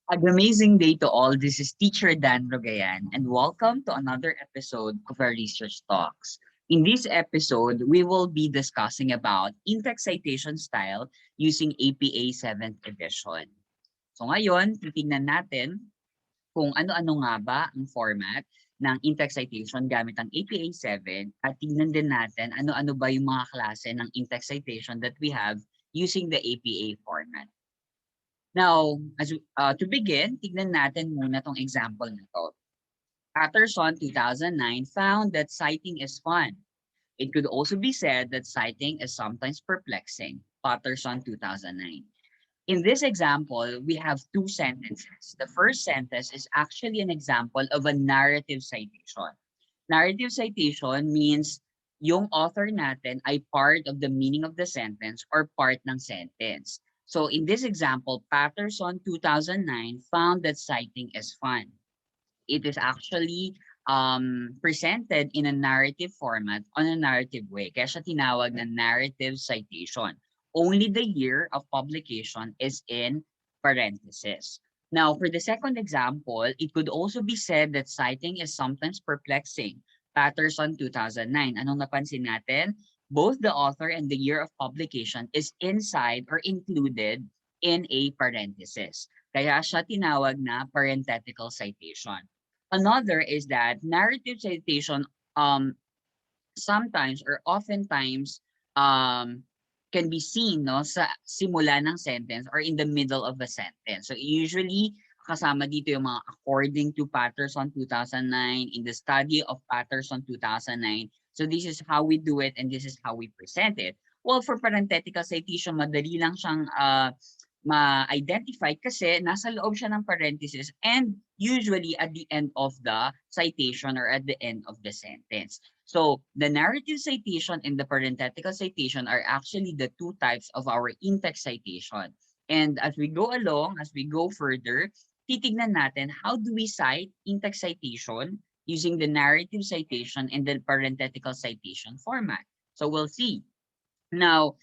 An amazing day to all. This is Teacher Dan Rogayan, and welcome to another episode of our Research Talks. In this episode, we will be discussing about in-text citation style using APA 7th edition. So ngayon, titingnan natin kung ano-ano nga ba ang format ng in-text citation gamit ang APA 7 at tingnan din natin ano-ano ba yung mga klase ng in-text citation that we have using the APA format. Now, to begin, tignan natin muna tong example na to. Patterson 2009 found that citing is fun. It could also be said that citing is sometimes perplexing. Patterson 2009. In this example, we have two sentences. The first sentence is actually an example of a narrative citation. Narrative citation means yung author natin ay part of the meaning of the sentence or part ng sentence. So in this example, Patterson 2009 found that citing is fun. It is actually presented in a narrative format on a narrative way. Kaya siya tinawag na narrative citation. Only the year of publication is in parentheses. Now, for the second example, it could also be said that citing is sometimes perplexing. Patterson 2009. Anong napansin natin? Both the author and the year of publication is inside or included in a parenthesis. Kaya siya tinawag na parenthetical citation. Another is that narrative citation sometimes or oftentimes can be seen no sa simula ng sentence or in the middle of a sentence. So usually kasama dito yung mga according to Patterson 2009, in the study of Patterson 2009. So this is how we do it and this is how we present it. Well, for parenthetical citation, madali lang siyang ma-identify kasi nasa loob siya ng parenthesis and usually at the end of the citation or at the end of the sentence. So the narrative citation and the parenthetical citation are actually the two types of our in-text citation. And as we go along, as we go further, titignan natin how do we cite in-text citation using the narrative citation and the parenthetical citation format. So we'll see. Now,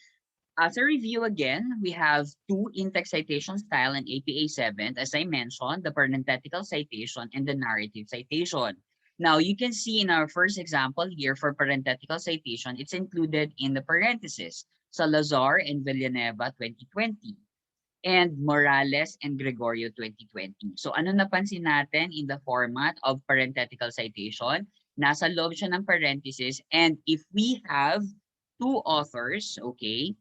as a review again, we have two in-text citation style in APA 7. As I mentioned, the parenthetical citation and the narrative citation. Now, you can see in our first example here for parenthetical citation, it's included in the parentheses. Salazar and Villanueva 2020 and Morales and Gregorio 2020. So ano napansin natin in the format of parenthetical citation? Nasa loob siya ng parentheses and if we have two authors, okay,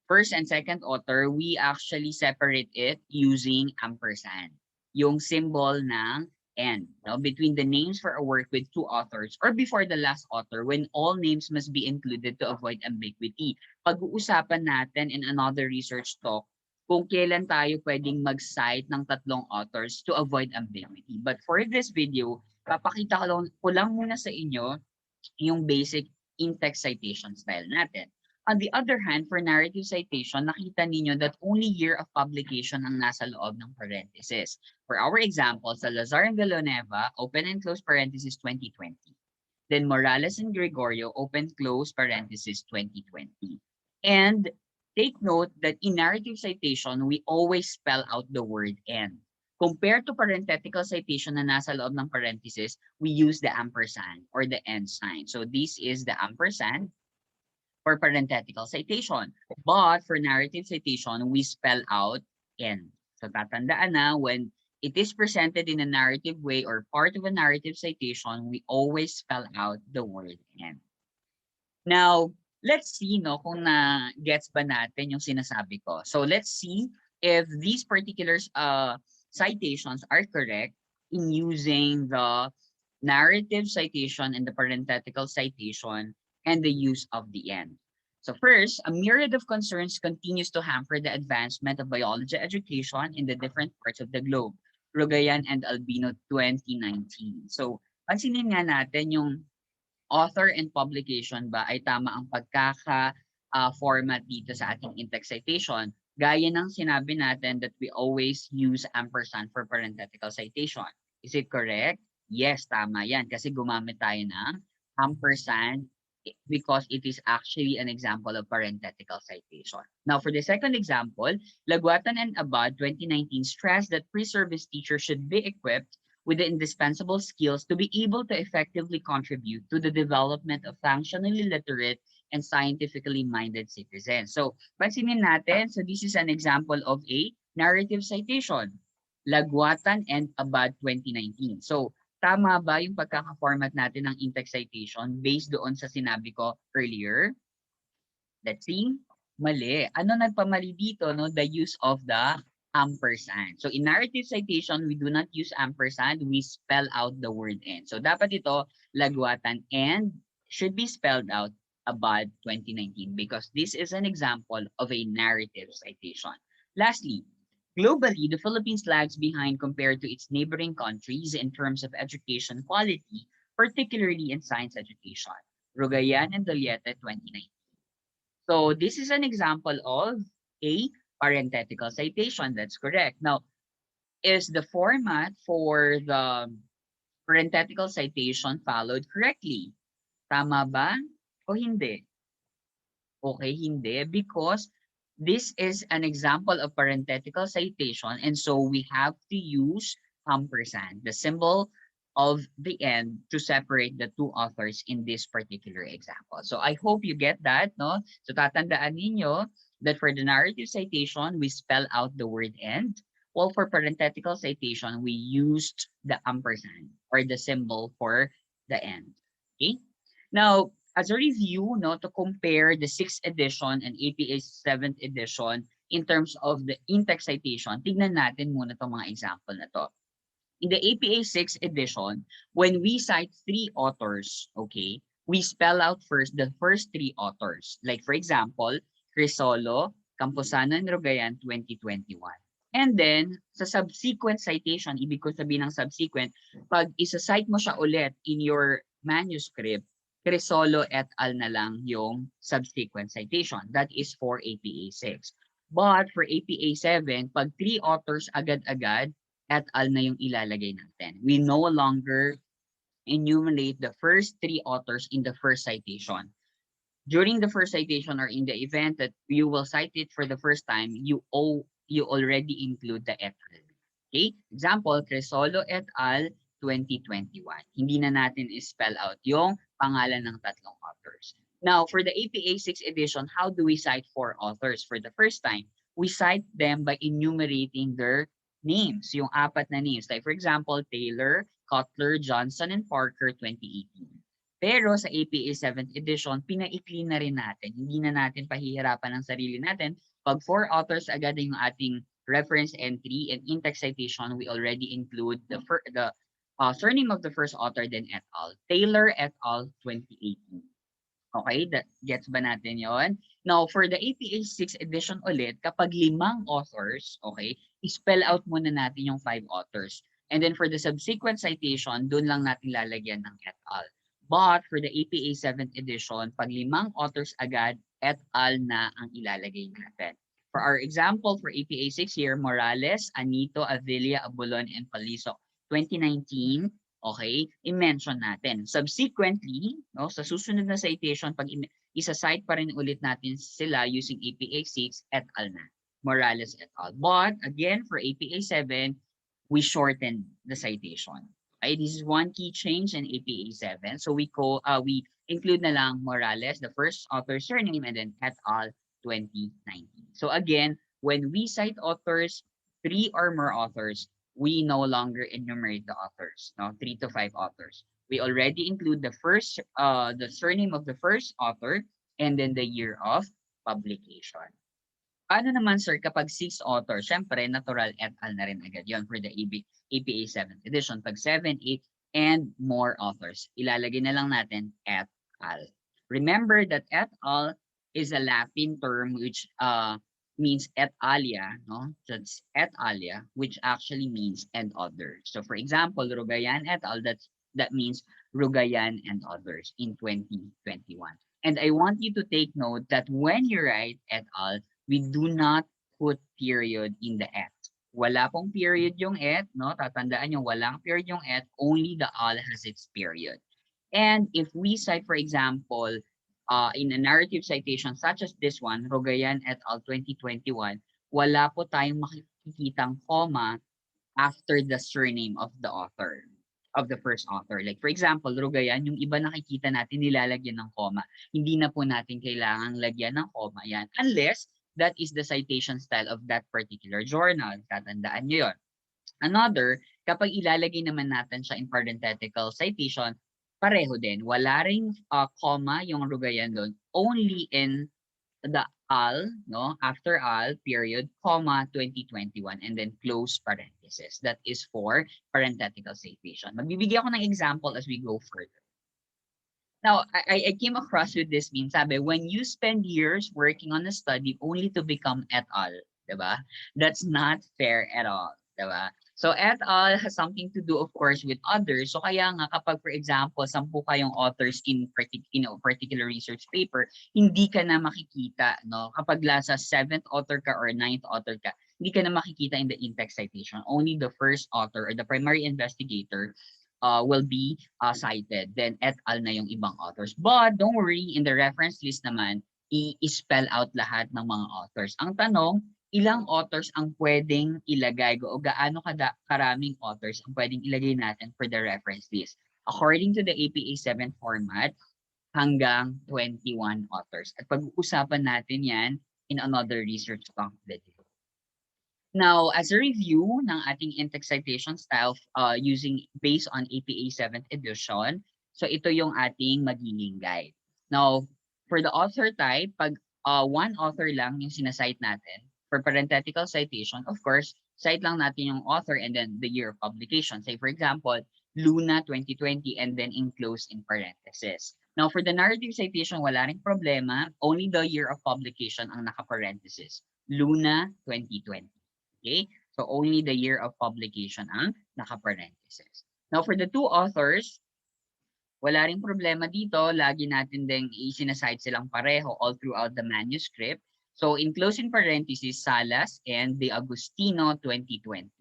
first and second author, we actually separate it using ampersand, yung symbol ng and no, between the names for a work with two authors or before the last author when all names must be included to avoid ambiguity. Pag-uusapan natin in another research talk kung kailan tayo pwedeng mag-cite ng tatlong authors to avoid ambiguity. But for this video, papakita ko lang muna sa inyo yung basic in-text citation style natin. On the other hand, for narrative citation, nakita ninyo that only year of publication ang nasa loob ng parentheses. For our example, Salazar and Villanueva, open and close parenthesis 2020. Then Morales and Gregorio, open close parenthesis 2020. And take note that in narrative citation, we always spell out the word and. Compared to parenthetical citation na nasa loob ng parenthesis, we use the ampersand or the and sign. So this is the ampersand for parenthetical citation. But for narrative citation, we spell out N. So tatandaan na when it is presented in a narrative way or part of a narrative citation, we always spell out the word N. Now, let's see no kung na-gets ba natin yung sinasabi ko. So let's see if these particular citations are correct in using the narrative citation and the parenthetical citation and the use of the end. So first, a myriad of concerns continues to hamper the advancement of biology education in the different parts of the globe. Rogayan and Albino 2019. So, pansinin nga natin yung author and publication ba ay tama ang pagkaka-format dito sa ating in-text citation. Gaya ng sinabi natin that we always use ampersand for parenthetical citation. Is it correct? Yes, tama yan kasi gumamit tayo ng ampersand because it is actually an example of parenthetical citation. Now, for the second example, Laguatan and Abad 2019 stressed that pre-service teachers should be equipped with the indispensable skills to be able to effectively contribute to the development of functionally literate and scientifically minded citizens. So, pansinin natin, so this is an example of a narrative citation, Laguatan and Abad 2019. So, tama ba yung pagkaka-format natin ng in-text citation based doon sa sinabi ko earlier? Let's see. Mali. Ano nagpamali dito, no? The use of the ampersand. So in narrative citation, we do not use ampersand. We spell out the word and. So dapat ito, lagwatan and should be spelled out abad 2019 because this is an example of a narrative citation. Lastly, globally, the Philippines lags behind compared to its neighboring countries in terms of education quality, particularly in science education. Rugayan and Doliete 2019. So this is an example of a parenthetical citation. That's correct. Now, is the format for the parenthetical citation followed correctly? Tama ba o hindi? Okay, hindi. Because this is an example of parenthetical citation and so we have to use ampersand, the symbol of the end to separate the two authors in this particular example. So I hope you get that, no? So tatandaan ninyo that for the narrative citation, we spell out the word end. While for parenthetical citation, we used the ampersand or the symbol for the end. Okay? Now, as a review, no, to compare the 6th edition and APA 7th edition in terms of the in-text citation, tignan natin muna itong mga example na to. In the APA 6th edition, when we cite 3 authors, okay, we spell out first the first 3 authors. Like for example, Crisolo, Camposano and Rogayan 2021. And then, sa subsequent citation, ibig ko sabihin ng subsequent, pag isa-cite mo siya ulit in your manuscript, Crisolo et al. Na lang yung subsequent citation. That is for APA 6. But for APA 7, pag 3 authors agad-agad, et al. Na yung ilalagay natin. We no longer enumerate the first 3 authors in the first citation. During the first citation or in the event that you will cite it for the first time, you already include the et al. Okay? Example, Cresolo et al. 2021. Hindi na natin spell out yung pangalan ng tatlong authors. Now, for the APA 6th edition, how do we cite 4 authors for the first time? We cite them by enumerating their names, yung 4 na names. Like for example, Taylor, Cutler, Johnson, and Parker 2018. Pero sa APA 7th edition, pinaikli na rin natin. Hindi na natin pahihirapan ang sarili natin. Pag 4 authors agad yung ating reference entry and in-text citation, we already include the surname of the first author, then et al. Taylor et al. 2018. Okay, that gets ba natin yon? Now, for the APA 6th edition ulit, kapag 5 authors, okay, spell out muna natin yung 5 authors. And then for the subsequent citation, dun lang natin lalagyan ng et al. But for the APA 7th edition, pag 5 authors agad, et al. Na ang ilalagay natin. For our example, for APA 6 here, Morales, Anito, Avila, Abulon, and Paliso, 2019, okay, i-mention natin. Subsequently, no, sa susunod na citation, pag isa-cite pa rin ulit natin sila using APA 6 et al. Na. Morales et al. But again, for APA 7, we shorten the citation. Okay, this is one key change in APA 7. So we include na lang Morales, the first author surname, and then et al. 2019. So again, when we cite authors, 3 or more authors, we no longer enumerate the authors, no, 3 to 5 authors. We already include the surname of the first author and then the year of publication. Paano naman sir kapag 6 authors? Syempre, natural et al. Na rin agad yon for the APA 7th edition. Pag 7, 8, and more authors, ilalagay na lang natin et al. Remember that et al. Is a Latin term which means et alia, no? That's et alia, which actually means and others. So for example, Rugayan et al, that means Rugayan and others in 2021. And I want you to take note that when you write et al, we do not put period in the et. Wala pong period yung et, no? Tatandaan nyo, walang period yung et, only the al has its period. And if we cite, for example, in a narrative citation such as this one, Rogayan et al. 2021, wala po tayong makikitang comma after the surname of the author, of the first author. Like for example, Rogayan, yung iba nakikita natin nilalagyan ng comma. Hindi na po natin kailangang lagyan ng comma yan unless that is the citation style of that particular journal. Tatandaan nyo yun. Another, kapag ilalagay naman natin siya in parenthetical citation, pareho din. Wala ring comma yung Rogayan doon. Only in the al, no? After al, period, comma, 2021, and then close parenthesis. That is for parenthetical citation. Magbibigay ako ng example as we go further. Now, I came across with this meme. Sabi, when you spend years working on a study only to become et al, diba? That's not fair at all, diba? So et al has something to do, of course, with others. So kaya nga kapag, for example, 10 kayong authors in particular research paper, hindi ka na makikita, no? Kapag nasa 7th author ka or 9th author ka, hindi ka na makikita in the in-text citation. Only the first author or the primary investigator will be cited. Then et al na yung ibang authors. But don't worry, in the reference list naman, i-spell out lahat ng mga authors. Ang tanong, ilang authors ang pwedeng ilagay o gaano karaming authors ang pwedeng ilagay natin for the reference list? According to the APA 7 format, hanggang 21 authors. At pag-uusapan natin yan in another research talk video. Now, as a review ng ating in-text citation style based on APA 7th edition, so ito yung ating magiging guide. Now, for the author type, pag one author lang yung sinasite natin, for parenthetical citation, of course, cite lang natin yung author and then the year of publication. Say, for example, Luna 2020 and then enclose in parenthesis. Now, for the narrative citation, wala ring problema. Only the year of publication ang naka-parenthesis. Luna 2020. Okay? So only the year of publication ang naka-parenthesis. Now for the two authors, wala ring problema dito. Lagi natin ding isinasite silang pareho all throughout the manuscript. So in closing parenthesis, Salas and De Agustino 2020.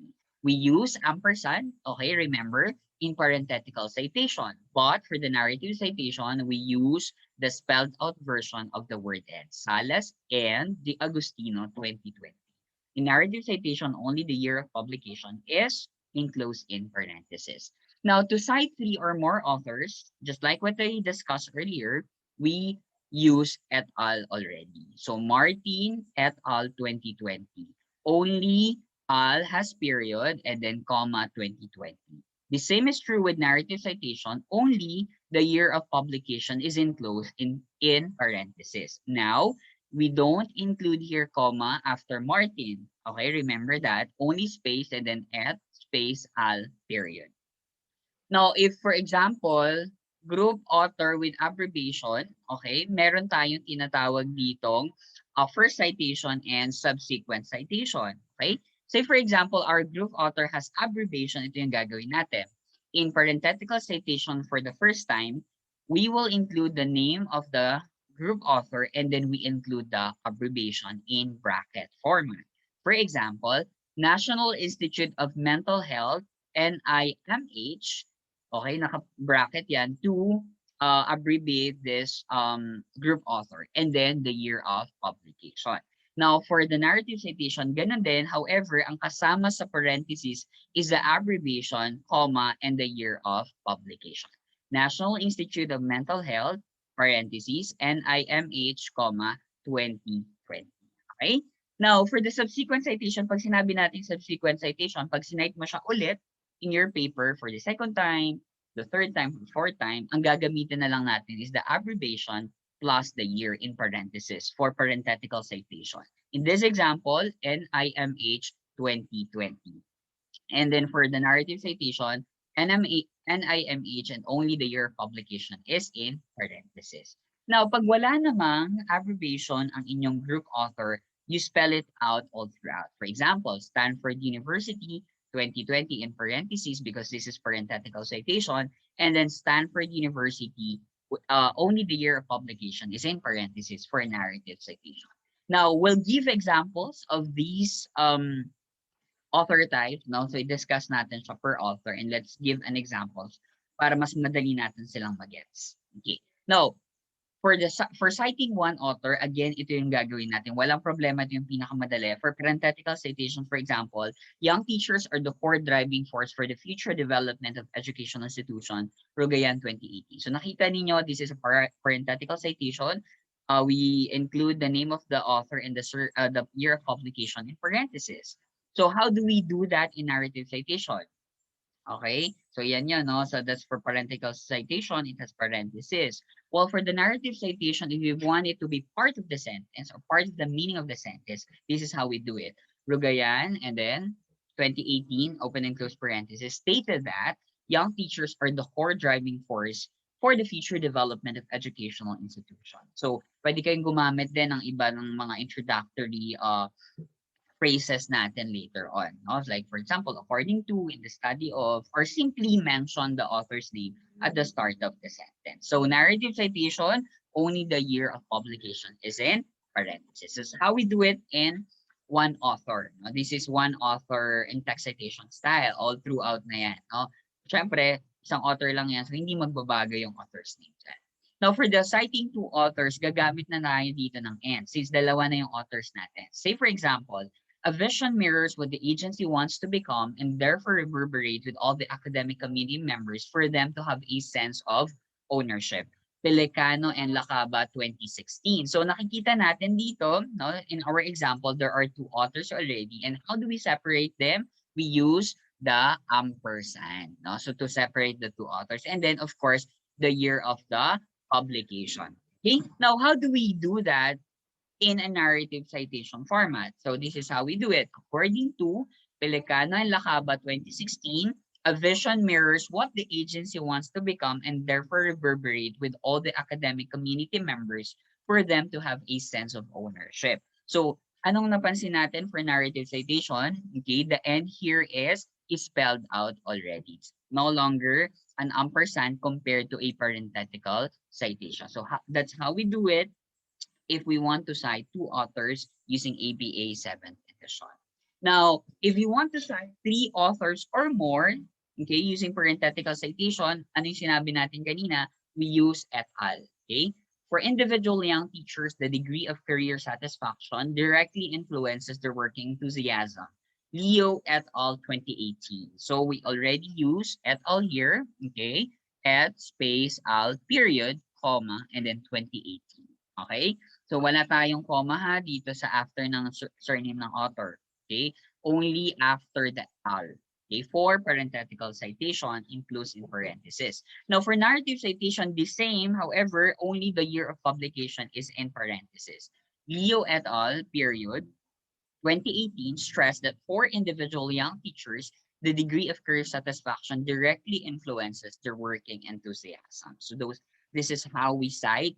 We use ampersand, okay, remember, in parenthetical citation. But for the narrative citation, we use the spelled out version of the word end. Salas and De Agustino 2020. In narrative citation, only the year of publication is enclosed in parentheses. Now, to cite 3 or more authors, just like what I discussed earlier, we use et al. Already. So, Martin et al. 2020. Only al has period and then comma 2020. The same is true with narrative citation. Only the year of publication is enclosed in parentheses. Now, we don't include here comma after Martin. Okay, remember that. Only space and then et space al period. Now, if for example, group author with abbreviation, okay, meron tayong tinatawag ditong first citation and subsequent citation. Okay? Say for example, our group author has abbreviation. Ito yung gagawin natin. In parenthetical citation for the first time, we will include the name of the group author and then we include the abbreviation in bracket format. For example, National Institute of Mental Health, NIMH, okay, naka-bracket yan to abbreviate this group author and then the year of publication. Now, for the narrative citation, ganun din. However, ang kasama sa parentheses is the abbreviation, comma, and the year of publication. National Institute of Mental Health, parentheses, NIMH, comma, 2020. Okay? Now, for the subsequent citation, pag sinabi natin subsequent citation, pag sinite mo siya ulit in your paper for the second time, the third time, the fourth time, ang gagamitin na lang natin is the abbreviation plus the year in parentheses for parenthetical citation. In this example, NIMH 2020. And then for the narrative citation, NIMH and only the year of publication is in parentheses. Now, pag wala namang abbreviation ang inyong group author, you spell it out all throughout. For example, Stanford University 2020 in parentheses because this is parenthetical citation, and then Stanford University, only the year of publication is in parentheses for narrative citation. Now, we'll give examples of these author types, no? So, i-discuss natin siya per author and let's give an examples para mas madali natin silang magets. Okay. Now, For citing one author, again, ito yung gagawin natin. Walang problema, ito yung pinakamadali. For parenthetical citation, for example, young teachers are the core driving force for the future development of educational institution, Rogayan 2018. So nakita ninyo, this is a parenthetical citation. We include the name of the author and the year of publication in parentheses. So how do we do that in narrative citation? Okay, so yan yan, no? So that's for parenthetical citation, it has parentheses. Well, for the narrative citation, if you want it to be part of the sentence or part of the meaning of the sentence, this is how we do it. Rugayan, and then 2018, open and close parentheses, stated that young teachers are the core driving force for the future development of educational institutions. So, pwede kayong gumamit din ng iba ng mga introductory phrases natin later on. No? Like, for example, according to, in the study of, or simply mention the author's name at the start of the sentence. So narrative citation, only the year of publication is in parentheses. This is how we do it in one author. No? This is one author in text citation style all throughout na yan. No? Siyempre, isang author lang yan, so hindi magbabago yung author's name dyan. Now, for the citing two authors, gagamit na tayo dito ng and since dalawa na yung authors natin. Say, for example, a vision mirrors what the agency wants to become and therefore reverberate with all the academic community members for them to have a sense of ownership. Pelicano and Lacaba 2016. So nakikita natin dito, no, in our example, there are two authors already. And how do we separate them? We use the ampersand. No? So to separate the two authors. And then, of course, the year of the publication. Okay, now how do we do that in a narrative citation format? So this is how we do it. According to Pelicano and Lacaba 2016, a vision mirrors what the agency wants to become and therefore reverberate with all the academic community members for them to have a sense of ownership. So anong napansin natin for narrative citation? Okay, the end here is spelled out already. No longer an ampersand compared to a parenthetical citation. So that's how we do it if we want to cite two authors using ABA 7th edition. Now, if you want to cite three authors or more, okay, using parenthetical citation, ano yung sinabi natin kanina? We use et al. Okay? For individual young teachers, the degree of career satisfaction directly influences their working enthusiasm. Leo et al. 2018. So we already use et al. Here, okay? Et space al period, comma, and then 2018. Okay? So wala tayong comma ha dito sa after ng surname ng author. Okay? Only after the al. Okay? For parenthetical citation, includes in parentheses. Now for narrative citation, the same. However, only the year of publication is in parentheses. Leo et al. Period. 2018 stressed that for individual young teachers, the degree of career satisfaction directly influences their working enthusiasm. So this is how we cite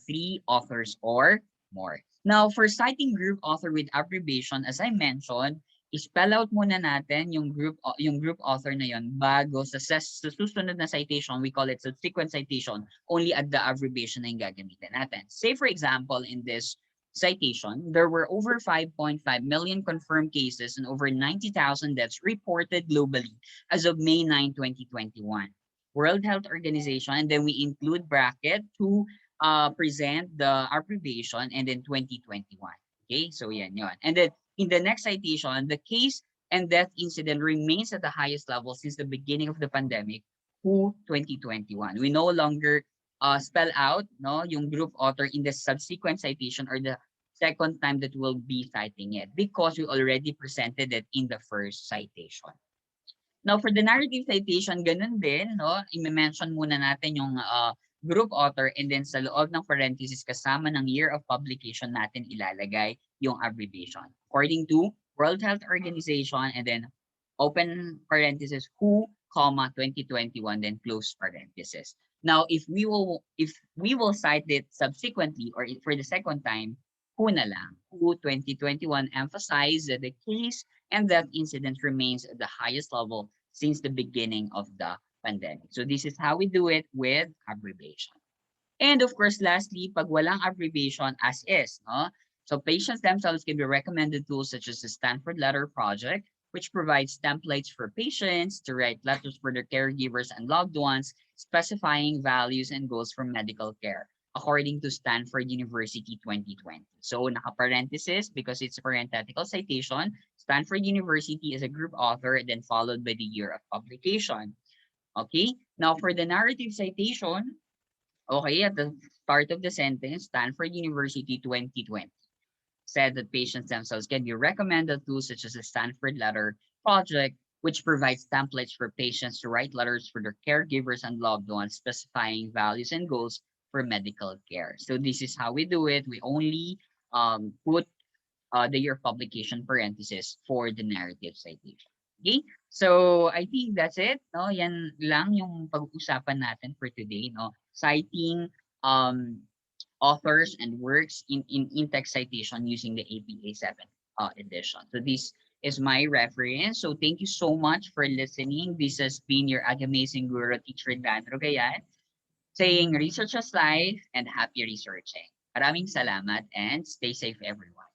three authors or more. Now, for citing group author with abbreviation, as I mentioned, spell out muna natin yung group author na yon bago sa susunod na citation, we call it subsequent citation, only at the abbreviation na yung gagamitin natin. Say for example, in this citation, there were over 5.5 million confirmed cases and over 90,000 deaths reported globally as of May 9, 2021. World Health Organization, and then we include bracket to present the abbreviation, and then 2021. Okay, so yan yon. And then in the next citation, the case and death incident remains at the highest level since the beginning of the pandemic, WHO 2021. We no longer spell out no yung group author in the subsequent citation or the second time that we'll be citing it because we already presented it in the first citation. Now, for the narrative citation, ganun din, no? I-mention muna natin yung group author and then sa loob ng parenthesis kasama ng year of publication natin ilalagay yung abbreviation. According to World Health Organization and then open parenthesis WHO, comma 2021 then close parenthesis. Now, if we will cite it subsequently or for the second time, WHO na lang. WHO 2021 emphasized that the case and that incident remains at the highest level since the beginning of the pandemic. So this is how we do it with abbreviation. And of course, lastly, pag walang abbreviation, as is, no? So patients themselves can be recommended tools such as the Stanford Letter Project, which provides templates for patients to write letters for their caregivers and loved ones, specifying values and goals for medical care. according to Stanford University 2020. So naka-parenthesis because it's a parenthetical citation. Stanford University is a group author, then followed by the year of publication. Okay, now for the narrative citation, okay, at the start of the sentence, Stanford University 2020 said that patients themselves can be recommended tools such as the Stanford Letter Project, which provides templates for patients to write letters for their caregivers and loved ones, specifying values and goals for medical care. So this is how we do it. We only put the year of publication parenthesis for the narrative citation. Okay? So I think that's it. No, yan lang yung pag-uusapan natin for today. No, citing authors and works in in-text citation using the APA 7 edition. So this is my reference. So thank you so much for listening. This has been your Agamazing Guru Teacher Dan Rogayan saying research as life and happy researching. Maraming salamat and stay safe everyone.